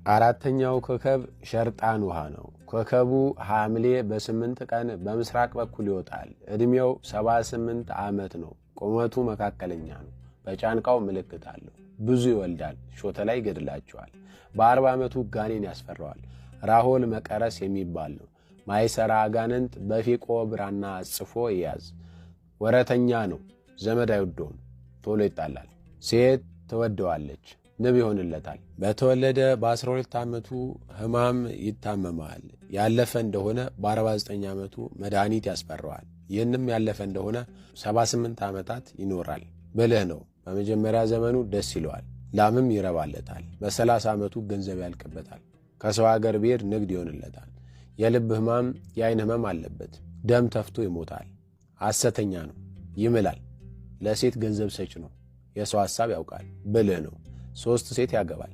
አራተኛው ኮከብ ሸርጣን ውሃ ነው። ኮከቡ ሐምሌ በ8 ቀን በምስራቅ በኩል ይወጣል። ዕድሜው 78 ዓመት ነው። ቁመቱ መካከለኛ ነው። በጫንቃው ምልክት አለው። ብዙ ይወልዳል። ሾተ ላይ ይገድላቸዋል። በ40 ዓመቱ ጋኔን ያስፈራዋል። ራሆል መቀረስ የሚባል ነው። ማይሰራ አጋንንት በፊቆ ብራና ጽፎ ይያዝ። ወረተኛ ነው። ዘመድ አይወደውም። ቶሎ ይጣላል። ሴት ትወደዋለች። ንብ ይሆንለታል። በተወለደ በ12 ዓመቱ ሕማም ይታመማል። ያለፈ እንደሆነ በ49 ዓመቱ መድኃኒት ያስፈራዋል። ይህንም ያለፈ እንደሆነ 78 ዓመታት ይኖራል። ብልህ ነው። በመጀመሪያ ዘመኑ ደስ ይለዋል። ላምም ይረባለታል። በ30 ዓመቱ ገንዘብ ያልቅበታል። ከሰው አገር ብሄድ ንግድ ይሆንለታል። የልብ ሕማም፣ የዓይን ሕመም አለበት። ደም ተፍቶ ይሞታል። ሐሰተኛ ነው። ይምላል። ለሴት ገንዘብ ሰጭ ነው። የሰው ሐሳብ ያውቃል። ብልህ ነው። 3 ሴት ያገባል።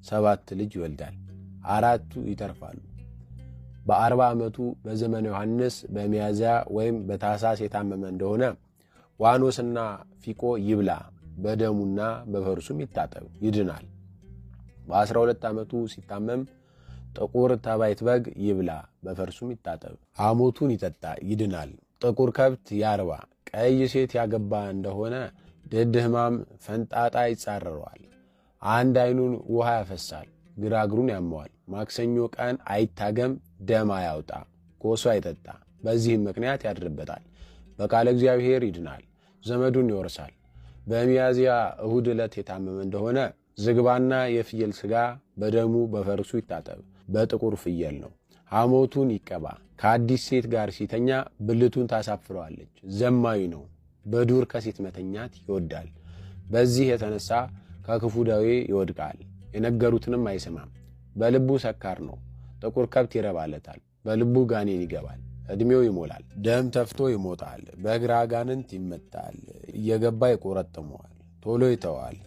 7 ልጅ ይወልዳል። 4ቱ ይተርፋሉ። በ40 ዓመቱ በዘመነ ዮሐንስ በሚያዝያ ወይም በታኅሳስ የታመመ እንደሆነ ዋኖስና ፊቆ ይብላ፣ በደሙና በፈርሱም ይታጠብ፣ ይድናል። በ12 ዓመቱ ሲታመም ጥቁር ተባይት በግ ይብላ፣ በፈርሱም ይታጠብ፣ ሐሞቱን ይጠጣ፣ ይድናል። ጥቁር ከብት ያርባ። ቀይ ሴት ያገባ እንደሆነ ድድ ሕማም፣ ፈንጣጣ ይጻረረዋል። አንድ ዓይኑን ውሃ ያፈሳል፣ ግራ እግሩን ያመዋል። ማክሰኞ ቀን አይታገም፣ ደም አያውጣ፣ ኮሶ አይጠጣ። በዚህም ምክንያት ያድርበታል። በቃለ እግዚአብሔር ይድናል፣ ዘመዱን ይወርሳል። በሚያዝያ እሁድ ዕለት የታመመ እንደሆነ ዝግባና የፍየል ሥጋ በደሙ በፈርሱ ይታጠብ፣ በጥቁር ፍየል ነው። ሐሞቱን ይቀባ። ከአዲስ ሴት ጋር ሲተኛ ብልቱን ታሳፍረዋለች። ዘማዊ ነው። በዱር ከሴት መተኛት ይወዳል። በዚህ የተነሳ ከክፉ ደዌ ይወድቃል። የነገሩትንም አይሰማም። በልቡ ሰካር ነው። ጥቁር ከብት ይረባለታል። በልቡ ጋኔን ይገባል። ዕድሜው ይሞላል። ደም ተፍቶ ይሞታል። በእግረ አጋንንት ይመታል። እየገባ ይቆረጥመዋል። ቶሎ ይተዋል።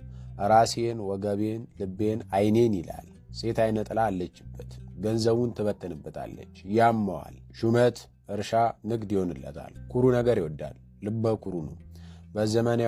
ራሴን፣ ወገቤን፣ ልቤን፣ ዓይኔን ይላል። ሴት ዓይነ ጥላ አለችበት። ገንዘቡን ትበትንበታለች። ያመዋል። ሹመት፣ እርሻ፣ ንግድ ይሆንለታል። ኩሩ ነገር ይወዳል። ልበ ኩሩ ነው። በዘመነ